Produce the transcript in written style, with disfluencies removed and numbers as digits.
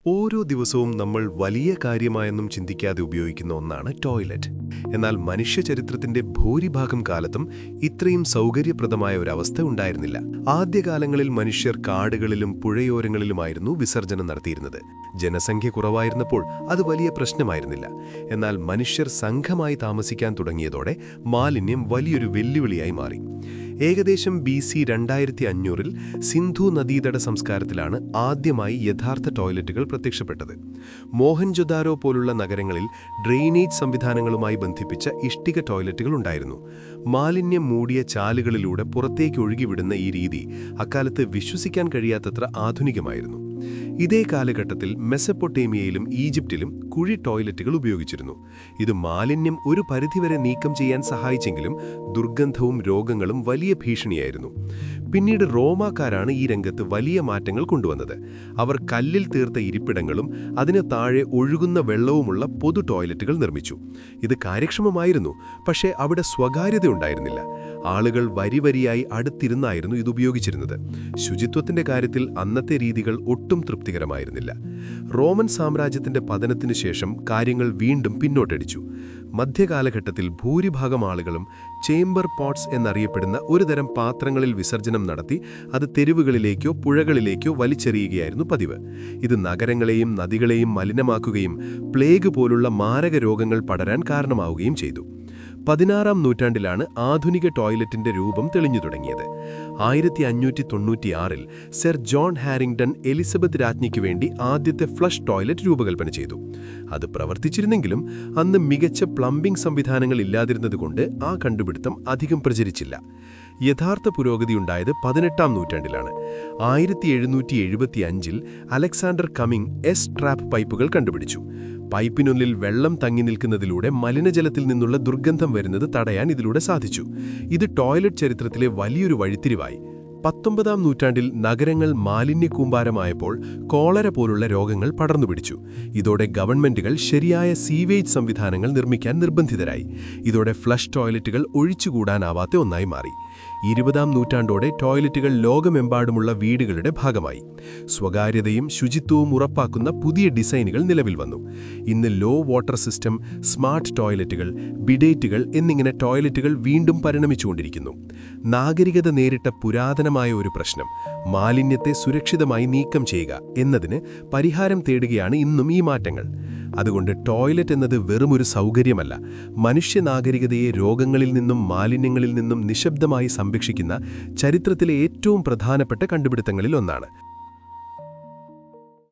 ഓരോ ദിവസവും നമ്മൾ വലിയ കാര്യമായൊന്നും ചിന്തിക്കാതെ ഉപയോഗിക്കുന്ന ഒന്നാണ് ടോയ്ലറ്റ്. എന്നാൽ മനുഷ്യചരിത്രത്തിന്റെ ഭൂരിഭാഗം കാലത്തും ഇത്രയും സൗകര്യപ്രദമായ ഒരവസ്ഥ ഉണ്ടായിരുന്നില്ല. ആദ്യകാലങ്ങളിൽ മനുഷ്യർ കാടുകളിലും പുഴയോരങ്ങളിലുമായിരുന്നു വിസർജനം നടത്തിയിരുന്നത്. ജനസംഖ്യ കുറവായിരുന്നപ്പോൾ അത് വലിയ പ്രശ്നമായിരുന്നില്ല. എന്നാൽ മനുഷ്യർ സംഘമായി താമസിക്കാൻ തുടങ്ങിയതോടെ മാലിന്യം വലിയൊരു വെല്ലുവിളിയായി മാറി. ഏകദേശം BC 2500-ൽ സിന്ധു നദീതട സംസ്കാരത്തിലാണ് ആദ്യമായി യഥാർത്ഥ ടോയ്ലറ്റുകൾ പ്രത്യക്ഷപ്പെട്ടത്. മോഹൻജൊദാരോ പോലുള്ള നഗരങ്ങളിൽ ഡ്രെയിനേജ് സംവിധാനങ്ങളുമായി ബന്ധിപ്പിച്ച ഇഷ്ടിക ടോയ്ലറ്റുകൾ ഉണ്ടായിരുന്നു. മാലിന്യം മൂടിയ ചാലുകളിലൂടെ പുറത്തേക്ക് ഒഴുകിവിടുന്ന ഈ രീതി അക്കാലത്ത് വിശ്വസിക്കാൻ കഴിയാത്തത്ര ആധുനികമായിരുന്നു. ഇതേ കാലഘട്ടത്തിൽ മെസപ്പൊട്ടേമിയയിലും ഈജിപ്തിലും കുഴി ടോയ്ലറ്റുകൾ ഉപയോഗിച്ചിരുന്നു. ഇത് മാലിന്യം ഒരു പരിധിവരെ നീക്കം ചെയ്യാൻ സഹായിച്ചെങ്കിലും ദുർഗന്ധവും രോഗങ്ങളും വലിയ ഭീഷണിയായിരുന്നു. പിന്നീട് റോമാക്കാരാണ് ഈ രംഗത്ത് വലിയ മാറ്റങ്ങൾ കൊണ്ടുവന്നത്. അവർ കല്ലിൽ തീർത്ത ഇരിപ്പിടങ്ങളും അതിന് താഴെ ഒഴുകുന്ന വെള്ളവുമുള്ള പൊതു ടോയ്ലറ്റുകൾ നിർമ്മിച്ചു. ഇത് കാര്യക്ഷമമായിരുന്നു, പക്ഷേ അവിടെ സ്വകാര്യത ഉണ്ടായിരുന്നില്ല. ആളുകൾ വരിവരിയായി അടുത്തിരുന്നായിരുന്നു ഇത് ഉപയോഗിച്ചിരുന്നത്. ശുചിത്വത്തിന്റെ കാര്യത്തിൽ അന്നത്തെ രീതികൾ ഒട്ടും തൃപ്തികരമായിരുന്നില്ല. റോമൻ സാമ്രാജ്യത്തിന്റെ പതനത്തിനു ശേഷം കാര്യങ്ങൾ വീണ്ടും പിന്നോട്ടടിച്ചു. മധ്യകാലഘട്ടത്തിൽ ഭൂരിഭാഗം ആളുകളും ചേംബർ പോട്ട്സ് എന്നറിയപ്പെടുന്ന ഒരുതരം പാത്രങ്ങളിൽ വിസർജനം നടത്തി അത് തെരുവുകളിലേക്കോ പുഴകളിലേക്കോ വലിച്ചെറിയുകയായിരുന്നു പതിവ്. ഇത് നഗരങ്ങളെയും നദികളെയും മലിനമാക്കുകയും പ്ലേഗ് പോലുള്ള മാരക രോഗങ്ങൾ പടരാൻ കാരണമാവുകയും ചെയ്തു. 16-ാം നൂറ്റാണ്ടിലാണ് ആധുനിക ടോയ്ലറ്റിന്റെ രൂപം തെളിഞ്ഞു തുടങ്ങിയത്. 1596-ൽ സർ ജോൺ ഹാരിങ്ടൺ എലിസബത്ത് രാജ്ഞിക്ക് വേണ്ടി ആദ്യത്തെ ഫ്ലഷ് ടോയ്ലറ്റ് രൂപകൽപ്പന ചെയ്തു. അത് പ്രവർത്തിച്ചിരുന്നെങ്കിലും അന്ന് മികച്ച പ്ലംബിംഗ് സംവിധാനങ്ങൾ ഇല്ലാതിരുന്നതുകൊണ്ട് ആ കണ്ടുപിടുത്തം അധികം പ്രചരിച്ചില്ല. യഥാർത്ഥ പുരോഗതിയുണ്ടായത് 18-ാം നൂറ്റാണ്ടിലാണ്. 1775-ൽ അലക്സാണ്ടർ കമ്മിങ് ട്രാപ്പ് പൈപ്പുകൾ കണ്ടുപിടിച്ചു. പൈപ്പിനുള്ളിൽ വെള്ളം തങ്ങി നിൽക്കുന്നതിലൂടെ മലിനജലത്തിൽ നിന്നുള്ള ദുർഗന്ധം വരുന്നത് തടയാൻ ഇതിലൂടെ സാധിച്ചു. ഇത് ടോയ്ലറ്റ് ചരിത്രത്തിലെ വലിയൊരു വഴിത്തിരിവായി. 19-ാം നൂറ്റാണ്ടിൽ നഗരങ്ങൾ മാലിന്യക്കൂമ്പാരമായപ്പോൾ കോളറ പോലുള്ള രോഗങ്ങൾ പടർന്നുപിടിച്ചു. ഇതോടെ ഗവൺമെന്റുകൾ ശരിയായ സീവേജ് സംവിധാനങ്ങൾ നിർമ്മിക്കാൻ നിർബന്ധിതരായി. ഇതോടെ ഫ്ലഷ് ടോയ്ലറ്റുകൾ ഒഴിച്ചുകൂടാനാവാത്ത ഒന്നായി മാറി. 20-ാം നൂറ്റാണ്ടോടെ ടോയ്ലറ്റുകൾ ലോകമെമ്പാടുമുള്ള വീടുകളുടെ ഭാഗമായി. സ്വകാര്യതയും ശുചിത്വവും ഉറപ്പാക്കുന്ന പുതിയ ഡിസൈനുകൾ നിലവിൽ വന്നു. ഇന്ന് ലോ വാട്ടർ സിസ്റ്റം, സ്മാർട്ട് ടോയ്ലറ്റുകൾ, ബിഡേറ്റുകൾ എന്നിങ്ങനെ ടോയ്ലറ്റുകൾ വീണ്ടും പരിണമിച്ചുകൊണ്ടിരിക്കുന്നു. നാഗരികത നേരിട്ട പുരാതനമായ ഒരു പ്രശ്നം, മാലിന്യത്തെ സുരക്ഷിതമായി നീക്കം ചെയ്യുക എന്നതിന് പരിഹാരം തേടുകയാണ് ഇന്നും ഈ മാറ്റങ്ങൾ. അതുകൊണ്ട് ടോയ്ലറ്റ് എന്നത് വെറുമൊരു സൗകര്യമല്ല, മനുഷ്യനാഗരികതയെ രോഗങ്ങളിൽ നിന്നും മാലിന്യങ്ങളിൽ നിന്നും നിശബ്ദമായി സംരക്ഷിക്കുന്ന ചരിത്രത്തിലെ ഏറ്റവും പ്രധാനപ്പെട്ട കണ്ടുപിടുത്തങ്ങളിൽ ഒന്നാണ്.